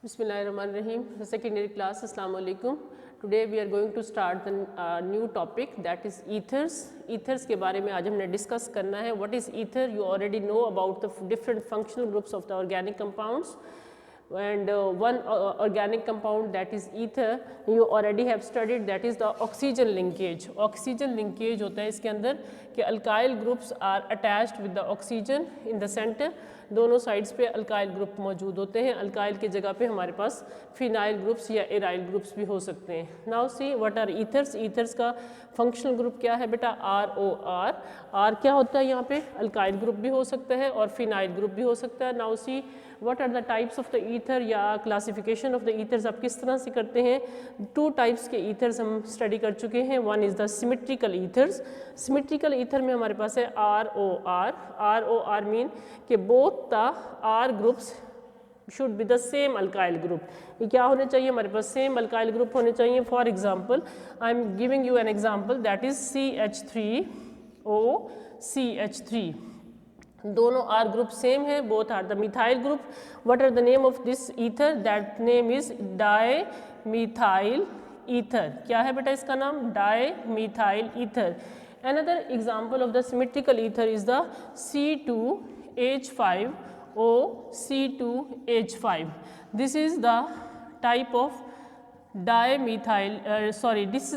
Bismillahirrahmanirrahim. The secondary class. Assalamu alaikum. Today we are going to start the new topic, that is ethers. Ethers के बारे में आज हमने discuss करना है. What is ether? You already know about the different functional groups of the organic compounds. And one organic compound, that is ether, you already have studied, that is the oxygen linkage. Oxygen linkage होता है इसके अंदर कि alkyl groups are attached with the oxygen in the center. दोनों sides पे alkyl group मौजूद होते हैं. अल्काइल की जगह पे हमारे पास फिनाइल ग्रुप्स या एराइल ग्रुप्स भी हो सकते हैं. Now see what are ethers. Ethers का फंक्शनल ग्रुप क्या है बेटा? ROR. R क्या होता है यहाँ पे? अल्काइल ग्रुप भी हो सकता है और फिनाइल ग्रुप भी हो सकता है. Now see what are the types of the ether या क्लासिफिकेशन ऑफ द ईथर्स आप किस तरह से करते हैं. टू टाइप्स के ईथर्स हम स्टडी कर चुके हैं. One is the symmetrical ethers. Symmetrical ether में हमारे पास है ROR. ROR मीन कि both the R groups should be the same alkyl group. ये क्या होने चाहिए? हमारे पास सेम अल्काइल ग्रुप होने चाहिए. For example I am giving you an example, that is CH3OCH3. दोनों R ग्रुप सेम है, both are the methyl group. What are the name of this ether? That name is dimethyl ether. क्या है बेटा इसका नाम? Dimethyl ether. Another example of the symmetrical ether is the C2H5OC2H5. This is the type of dimethyl.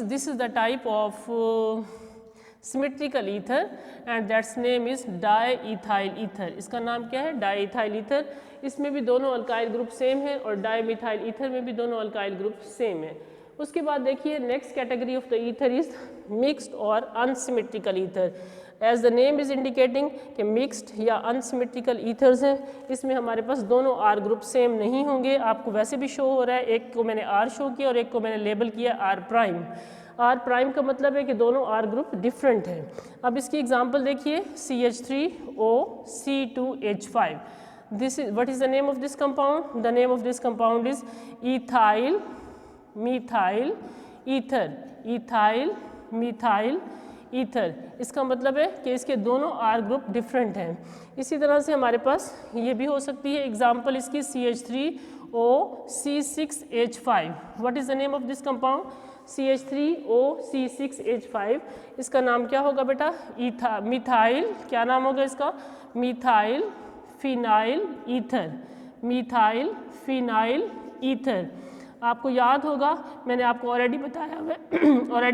This is the type of symmetrical ether and that's name is diethyl ether. इसका नाम क्या है? diethyl ether. इसमें भी दोनों alkyl group same है और dimethyl ether में भी दोनों अल्काइल ग्रुप सेम है. उसके बाद देखिए next category of the ether is mixed और unsymmetrical ether. As the name is indicating कि मिक्स्ड या अनसिमेट्रिकल ईथर्स हैं. इसमें हमारे पास दोनों R ग्रुप सेम नहीं होंगे. आपको वैसे भी शो हो रहा है, एक को मैंने R शो किया और एक को मैंने लेबल किया R प्राइम. R प्राइम का मतलब है कि दोनों R ग्रुप डिफरेंट हैं. अब इसकी एग्जांपल देखिए, CH3OC2H5. This is what is the name of this compound? The name of this compound is ethyl methyl ether. Ethyl methyl ether. इसका मतलब है कि इसके दोनों R ग्रुप डिफरेंट हैं. इसी तरह से हमारे पास ये भी हो सकती है एग्जांपल इसकी CH3OC6H5. What is the name of this compound? CH3OC6H5. इसका नाम क्या होगा बेटा? मिथाइल. क्या नाम होगा इसका? Methyl phenyl ether. Methyl phenyl ether. आपको याद होगा, मैंने आपको ऑलरेडी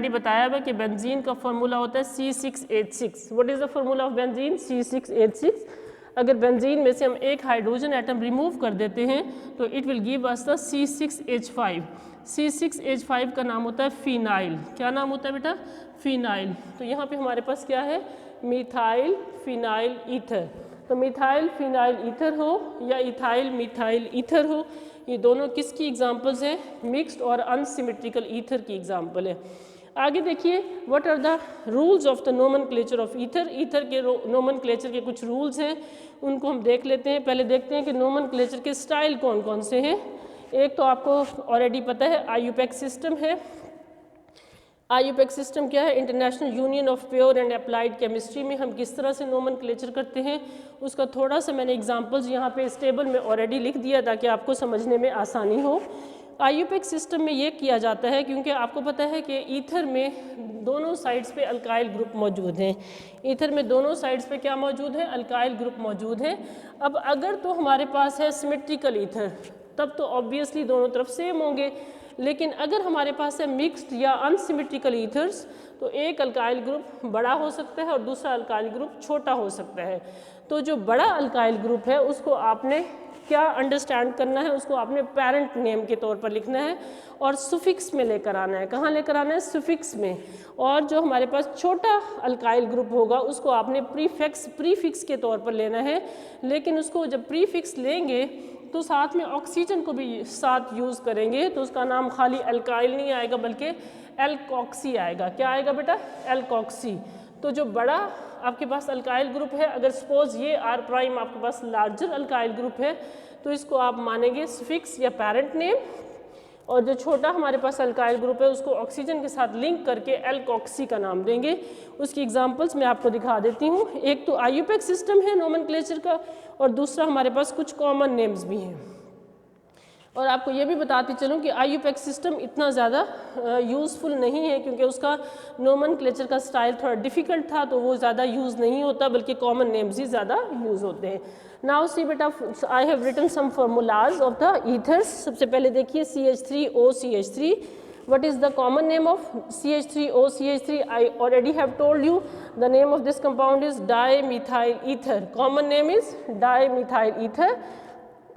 बताया हुआ कि बेंजीन का फार्मूला होता है C6H6. What is the formula of benzene? C6H6. अगर बेंजीन में से हम एक हाइड्रोजन एटम रिमूव कर देते हैं तो it will give us the C6H5. C6H5 का नाम होता है फिनाइल. क्या नाम होता है बेटा? फिनाइल. तो यहाँ पे हमारे पास क्या है? Methyl phenyl ether. तो मिथाइल फिनाइल ईथर हो या इथाइल मिथाइल ईथर हो, ये दोनों किसकी एग्जांपल्स हैं? मिक्स्ड और अनसिमेट्रिकल ईथर की एग्जांपल है. आगे देखिए, what are the rules of the nomenclature of ether. Ether के नोमेनक्लेचर के कुछ रूल्स हैं, उनको हम देख लेते हैं. पहले देखते हैं कि नोमेनक्लेचर के स्टाइल कौन कौन से हैं. एक तो आपको ऑलरेडी पता है IUPAC सिस्टम है. IUPAC सिस्टम क्या है? International union of pure and applied chemistry में हम किस तरह से नोमेनक्लेचर करते हैं उसका थोड़ा सा मैंने एग्जांपल्स यहाँ पे इस टेबल में ऑलरेडी लिख दिया ताकि आपको समझने में आसानी हो. IUPAC सिस्टम में ये किया जाता है क्योंकि आपको पता है कि ईथर में दोनों साइड्स पे अल्काइल ग्रुप मौजूद हैं. ईथर में दोनों साइड्स पे क्या मौजूद है? अल्काइल ग्रुप मौजूद है. अब अगर तो हमारे पास है सिमेट्रिकल ईथर तब तो ऑब्वियसली दोनों तरफ सेम होंगे. लेकिन अगर हमारे पास है मिक्स्ड या अनसिमेट्रिकल ईथर्स तो एक अल्काइल ग्रुप बड़ा हो सकता है और दूसरा अल्काइल ग्रुप छोटा हो सकता है. तो जो बड़ा अल्काइल ग्रुप है उसको आपने क्या अंडरस्टैंड करना है? उसको आपने पेरेंट नेम के तौर पर लिखना है और सुफिक्स में लेकर आना है. कहाँ लेकर आना है? सुफिक्स में. और जो हमारे पास छोटा अल्काइल ग्रुप होगा उसको आपने प्रीफिक्स के तौर पर लेना है. लेकिन उसको जब प्रीफिक्स लेंगे तो साथ में ऑक्सीजन को भी साथ यूज़ करेंगे तो उसका नाम खाली अल्काइल नहीं आएगा बल्कि एल्कॉक्सी आएगा. क्या आएगा बेटा? एल्कॉक्सी. तो जो बड़ा आपके पास अल्काइल ग्रुप है, अगर सपोज ये R प्राइम आपके पास लार्जर अल्काइल ग्रुप है तो इसको आप मानेंगे सुफिक्स या पेरेंट नेम. और जो छोटा हमारे पास अल्काइल ग्रुप है उसको ऑक्सीजन के साथ लिंक करके एल्कॉक्सी का नाम देंगे. उसकी एग्जांपल्स मैं आपको दिखा देती हूँ. एक तो IUPAC सिस्टम है नोमेनक्लेचर का और दूसरा हमारे पास कुछ कॉमन नेम्स भी हैं. और आपको ये भी बताती चलूँ कि IUPAC सिस्टम इतना ज़्यादा यूज़फुल नहीं है क्योंकि उसका नोमेनक्लेचर का स्टाइल थोड़ा डिफ़िकल्ट था, तो वो ज़्यादा यूज़ नहीं होता, बल्कि कॉमन नेम्स ही ज़्यादा यूज़ होते हैं। नाउ सी बेटा, I have written some formulas of the ethers. सबसे पहले देखिए CH3OCH3. What is the common name of CH3OCH3? I already have told you the name of this compound is dimethyl ether. Common name is dimethyl ether.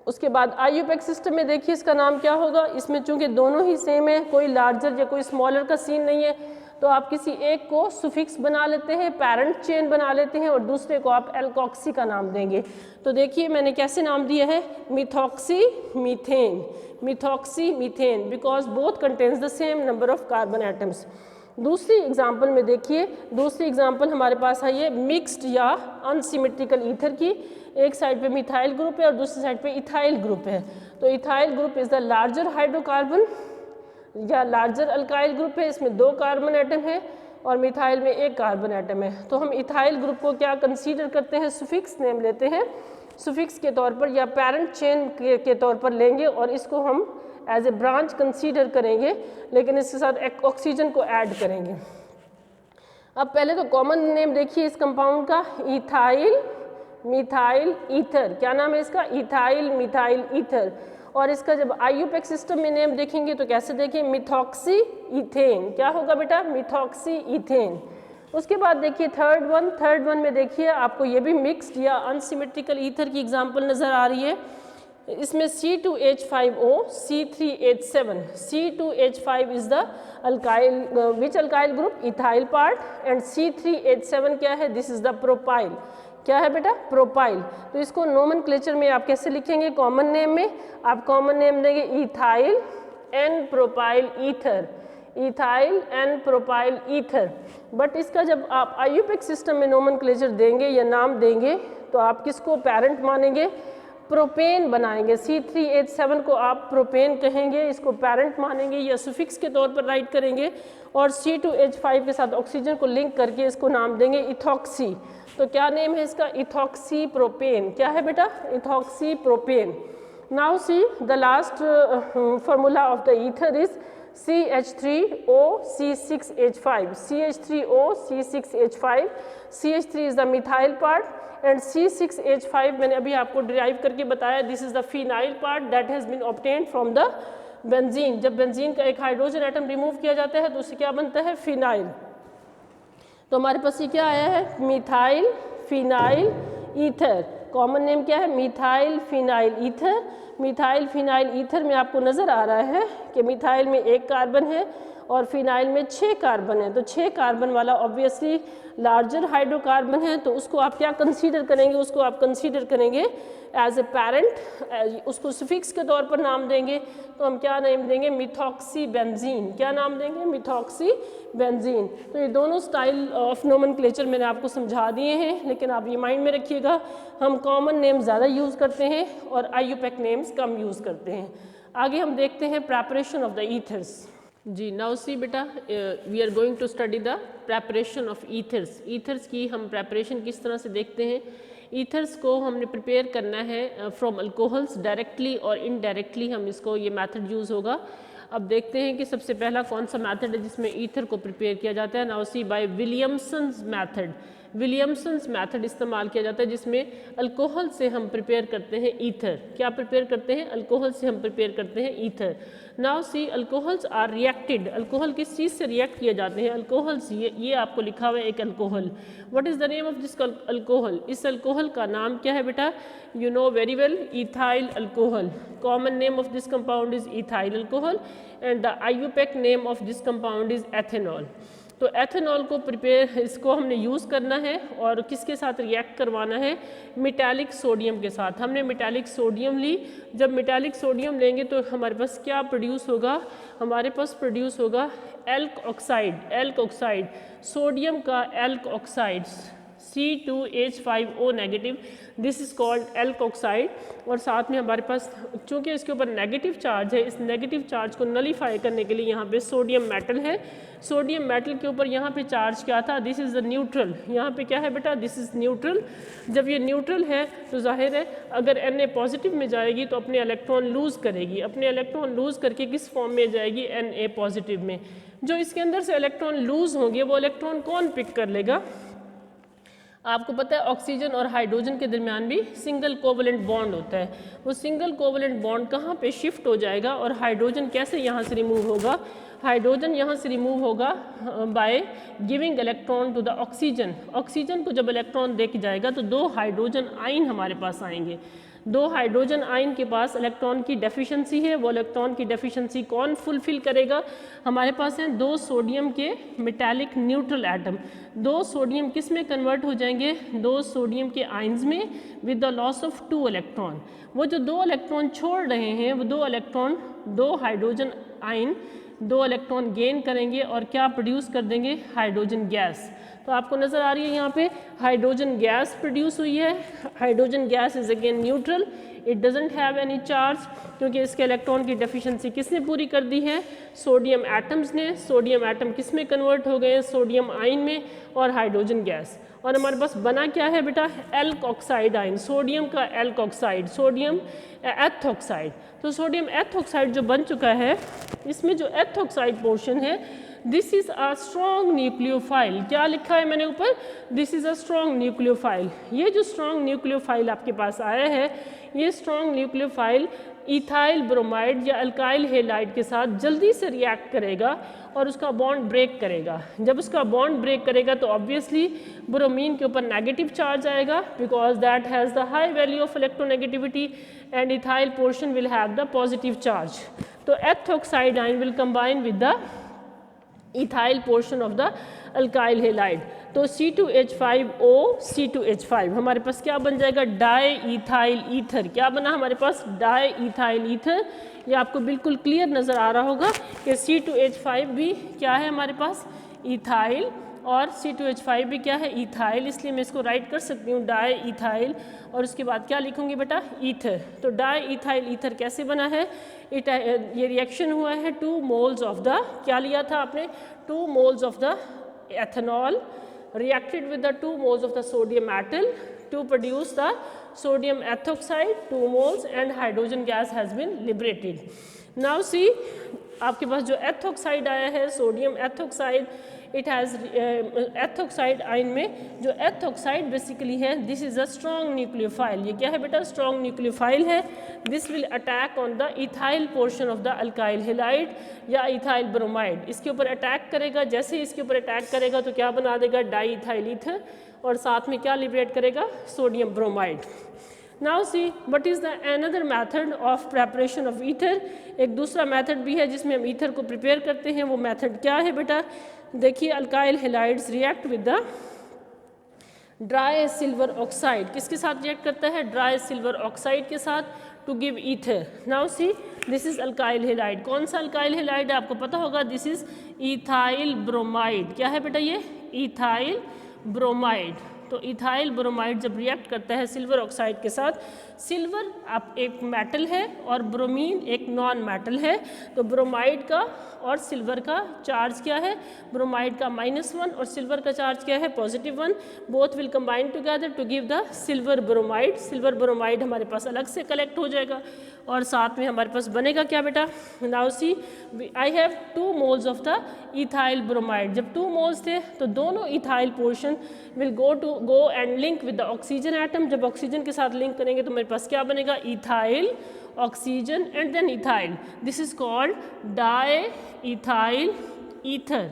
उसके बाद IUPAC system में देखिए इसका नाम क्या होगा। इसमें चूंकि दोनों ही सेम है, कोई लार्जर या कोई स्मॉलर का सीन नहीं है, तो आप किसी एक को सुफिक्स बना लेते हैं, पेरेंट चेन बना लेते हैं, और दूसरे को आप एल्कोक्सी का नाम देंगे। तो देखिए मैंने कैसे नाम दिया है, methoxy methane, methoxy methane, because both contains the same number of carbon atoms. दूसरी एग्जाम्पल में देखिए, दूसरी एग्जाम्पल हमारे पास आई है मिक्स्ड या अनसिमेट्रिकल ईथर की। एक साइड पे मिथाइल ग्रुप है और दूसरी साइड पे इथाइल ग्रुप है। तो ethyl group is the larger hydrocarbon या लार्जर अल्काइल ग्रुप है, इसमें 2 कार्बन एटम है, और मिथाइल में 1 कार्बन एटम है। तो हम इथाइल ग्रुप को क्या कंसीडर करते हैं, सुफिक्स नेम लेते हैं, सुफिक्स के तौर पर या पेरेंट चेन के तौर पर लेंगे, और इसको हम एज ए ब्रांच कंसीडर करेंगे, लेकिन इसके साथ एक ऑक्सीजन को ऐड करेंगे। अब पहले तो कॉमन नेम देखिए इस कंपाउंड का, इथाइल मिथाइल ईथर। क्या नाम है इसका, इथाइल मिथाइल ईथर। और इसका जब IUPAC सिस्टम में नेम देखेंगे तो कैसे देखें, मिथॉक्सी इथेन। क्या होगा बेटा, मिथॉक्सी इथेन। उसके बाद देखिए थर्ड वन में देखिए आपको ये भी मिक्स्ड या अनसिमेट्रिकल ईथर की एग्जांपल नज़र आ रही है। इसमें C2H5O C3H7, C2H5 is the alkyl, which alkyl group, ethyl part, and C3H7 क्या है, दिस इज द प्रोपाइल। क्या है बेटा, प्रोपाइल। तो इसको नोमेनक्लेचर में आप कैसे लिखेंगे, कॉमन नेम में आप कॉमन नेम देंगे ethyl and propyl ether, ethyl and propyl ether. But इसका जब आप IUPAC सिस्टम में नोमेनक्लेचर देंगे या नाम देंगे तो आप किसको पेरेंट मानेंगे, प्रोपेन बनाएंगे। C3H7 को आप प्रोपेन कहेंगे, इसको पेरेंट मानेंगे या सुफिक्स के तौर पर राइट करेंगे, और C2H5 के साथ ऑक्सीजन को लिंक करके इसको नाम देंगे इथॉक्सी। तो क्या नेम है इसका, इथॉक्सी प्रोपेन। क्या है बेटा, ethoxy propane. Now see the last formula of the ether is CH3OC6H5, CH3OC6H5, CH3 is the methyl part and C6H5 मैंने अभी आपको डिराइव करके बताया, this is the phenyl part that has been obtained from the benzene. जब benzene का एक hydrogen atom remove किया जाता है तो उससे क्या बनता है, फिनाइल। तो हमारे पास ये क्या आया है, methyl phenyl ether. Common name क्या है, methyl phenyl ether. Methyl phenyl ether में आपको नज़र आ रहा है कि मिथाइल में 1 कार्बन है और फिनाइल में 6 कार्बन है। तो 6 कार्बन वाला ऑब्वियसली लार्जर हाइड्रोकार्बन है, तो उसको आप क्या कंसीडर करेंगे, उसको आप कंसीडर करेंगे एज ए पेरेंट, उसको सुफिक्स के तौर पर नाम देंगे। तो हम क्या नाम देंगे, मिथॉक्सी बेंजीन। क्या नाम देंगे, मिथॉक्सी बेंजीन। तो ये दोनों स्टाइल ऑफ नोमेनक्लेचर मैंने आपको समझा दिए हैं, लेकिन आप ये माइंड में रखिएगा हम कॉमन नेम ज़्यादा यूज़ करते हैं और IUPAC नेम्स कम यूज़ करते हैं। आगे हम देखते हैं प्रेपरेशन ऑफ द ईथर्स। जी नाउ सी बेटा, we are going to study the preparation of ethers. Ethers की हम प्रेपरेशन किस तरह से देखते हैं। ईथर्स को हमने प्रिपेयर करना है फ्रॉम अल्कोहल्स, डायरेक्टली और इनडायरेक्टली हम इसको, ये मेथड यूज़ होगा। अब देखते हैं कि सबसे पहला कौन सा मेथड है जिसमें ईथर को प्रिपेयर किया जाता है। Now see by Williamson's method. Williamson's method इस्तेमाल किया जाता है जिसमें अल्कोहल से हम प्रिपेयर करते हैं ईथर। क्या प्रिपेयर करते हैं, अल्कोहल से हम प्रिपेयर करते हैं ether. Now see alcohols are reacted. Alcohol किस चीज़ से रिएक्ट किए जाते हैं, अल्कोहल्स, ये आपको लिखा हुआ है एक alcohol. What is the name of this alcohol, इस अल्कोहल का नाम क्या है बेटा, you know very well, ethyl alcohol. Common name of this compound is ethyl alcohol and the IUPAC name of this compound is ethanol. तो ethanol को prepare, इसको हमने यूज़ करना है और किसके साथ रिएक्ट करवाना है, मेटालिक सोडियम के साथ। हमने मेटालिक सोडियम ली। जब मेटालिक सोडियम लेंगे तो हमारे पास क्या प्रोड्यूस होगा, हमारे पास प्रोड्यूस होगा alkoxide. Alkoxide, sodium का alkoxide, C2H5O negative, this is called alkoxide. और साथ में हमारे पास चूँकि इसके ऊपर नेगेटिव चार्ज है, इस नेगेटिव चार्ज को नलीफाई करने के लिए यहाँ पे सोडियम मेटल है। सोडियम मेटल के ऊपर यहाँ पे चार्ज क्या था, दिस इज़ द न्यूट्रल। यहाँ पे क्या है बेटा, दिस इज़ न्यूट्रल। जब ये न्यूट्रल है तो जाहिर है अगर Na पॉजिटिव में जाएगी तो अपने इलेक्ट्रॉन लूज़ करेगी, अपने इलेक्ट्रॉन लूज़ करके किस फॉर्म में जाएगी, Na पॉजिटिव में। जो इसके अंदर से इलेक्ट्रॉन लूज़ होंगे वो इलेक्ट्रॉन कौन पिक कर लेगा, आपको पता है ऑक्सीजन और हाइड्रोजन के दरमियान भी सिंगल कोवलेंट बॉन्ड होता है। वो सिंगल कोवलेंट बॉन्ड कहाँ पे शिफ्ट हो जाएगा और हाइड्रोजन कैसे यहाँ से रिमूव होगा, हाइड्रोजन यहाँ से रिमूव होगा by giving electron to the oxygen. Oxygen को जब इलेक्ट्रॉन दे के जाएगा तो 2 हाइड्रोजन आयन हमारे पास आएंगे। 2 हाइड्रोजन आयन के पास इलेक्ट्रॉन की डेफिशिएंसी है। वो इलेक्ट्रॉन की डेफिशिएंसी कौन फुलफिल करेगा, हमारे पास हैं 2 सोडियम के मेटालिक न्यूट्रल एटम। 2 सोडियम किस में कन्वर्ट हो जाएंगे, 2 सोडियम के आयन्स में with the loss of 2 electron. वो जो 2 इलेक्ट्रॉन छोड़ रहे हैं वो 2 electron, 2 hydrogen ion 2 electron gain करेंगे और क्या प्रोड्यूस कर देंगे, हाइड्रोजन गैस। तो आपको नज़र आ रही है यहाँ पे हाइड्रोजन गैस प्रोड्यूस हुई है। Hydrogen gas is again neutral, it doesn't have any charge, क्योंकि इसके इलेक्ट्रॉन की डेफिशिएंसी किसने पूरी कर दी है, सोडियम एटम्स ने। सोडियम एटम किस में कन्वर्ट हो गए, सोडियम आयन में और हाइड्रोजन गैस। और हमारे पास बना क्या है बेटा, एल्कोक्साइड आयन, सोडियम का एल्कोक्साइड, सोडियम एथोक्साइड। तो सोडियम एथोक्साइड जो बन चुका है, इसमें जो एथोक्साइड पोर्शन है, this is a strong nucleophile. क्या लिखा है मैंने ऊपर, this is a strong nucleophile. ये जो स्ट्रॉन्ग न्यूक्लियोफाइल आपके पास आया है, ये स्ट्रॉन्ग न्यूक्लियोफाइल इथाइल ब्रोमाइड या अल्काइल हेलाइड के साथ जल्दी से रिएक्ट करेगा और उसका बॉन्ड ब्रेक करेगा। जब उसका बॉन्ड ब्रेक करेगा तो ऑब्वियसली ब्रोमीन के ऊपर नेगेटिव चार्ज आएगा, because that has the high value of electronegativity, and ethyl portion will have the positive charge. तो ethoxide ion will combine with the ethyl portion of the alkyl halide. तो C2H5O C2H5 हमारे पास क्या बन जाएगा, di ethyl ether. क्या बना हमारे पास, di ethyl ether. ये आपको बिल्कुल क्लियर नज़र आ रहा होगा कि C2H5 भी क्या है हमारे पास, इथाइल, और C2H5 भी क्या है, इथाइल। इसलिए मैं इसको राइट कर सकती हूँ डाई इथाइल, और उसके बाद क्या लिखूँगी बेटा, ईथर। तो डाई इथाइल ईथर कैसे बना है, ये रिएक्शन हुआ है 2 मोल्स ऑफ द, क्या लिया था आपने, 2 moles of the ethanol reacted with the 2 moles of the sodium metal to produce the sodium ethoxide 2 moles, and hydrogen gas has been liberated. Now see, आपके पास जो एथोक्साइड आया है, sodium ethoxide, it has ethoxide ion में जो ethoxide basically है, this is a strong nucleophile. ये क्या है बेटा, स्ट्रॉन्ग न्यूक्लियोफाइल है। This will attack on the ethyl portion of the alkyl halide या इथाइल ब्रोमाइड। इसके ऊपर अटैक करेगा, जैसे ही इसके ऊपर अटैक करेगा तो क्या बना देगा, डाई इथाइल ईथर, और साथ में क्या लिबरेट करेगा, sodium bromide. Now see what is the another method of preparation of ether। एक दूसरा मेथड भी है जिसमें हम ईथर को प्रिपेयर करते हैं। वो मेथड क्या है बेटा, देखिए, alkyl halides react with the dry silver oxide. किसके साथ रिएक्ट करता है, ड्राई सिल्वर ऑक्साइड के साथ, to give ether. Now see, this is alkyl halide. कौन सा अल्काइल हेलाइड है आपको पता होगा, दिस इज इथाइल ब्रोमाइड। क्या है बेटा ये, इथाइल ब्रोमाइड। तो इथाइल ब्रोमाइड जब रिएक्ट करता है सिल्वर ऑक्साइड के साथ, सिल्वर आप एक मेटल है और ब्रोमीन एक नॉन मेटल है, तो ब्रोमाइड का और सिल्वर का चार्ज क्या है, ब्रोमाइड का -1 और सिल्वर का चार्ज क्या है, +1। Both will combine together to give the silver bromide. Silver bromide हमारे पास अलग से कलेक्ट हो जाएगा और साथ में हमारे पास बनेगा क्या बेटा, now see, I have 2 moles of the ethyl bromide. जब 2 मोल्स थे तो दोनों ethyl portion will go and link with the oxygen atom. जब ऑक्सीजन के साथ लिंक करेंगे तो मेरे पास क्या बनेगा, ethyl, oxygen and then ethyl. This is called diethyl ether.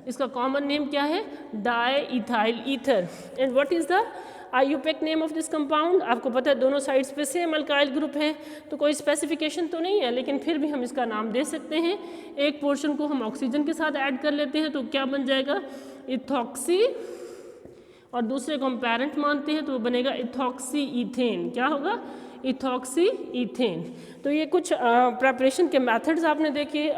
इसका कॉमन नेम क्या है, diethyl ether. And what is the IUPAC name of this compound. आपको पता है दोनों साइड्स पे सेम अल्काइल ग्रुप है, तो कोई स्पेसिफिकेशन तो नहीं है, लेकिन फिर भी हम इसका नाम दे सकते हैं। एक पोर्शन को हम ऑक्सीजन के साथ ऐड कर लेते हैं तो क्या बन जाएगा, इथॉक्सी, और दूसरे को हम पैरेंट मानते हैं तो वो बनेगा इथॉक्सी ईथेन। क्या होगा, इथॉक्सी ईथेन। तो ये कुछ प्रेपरेशन के मेथड्स आपने देखे।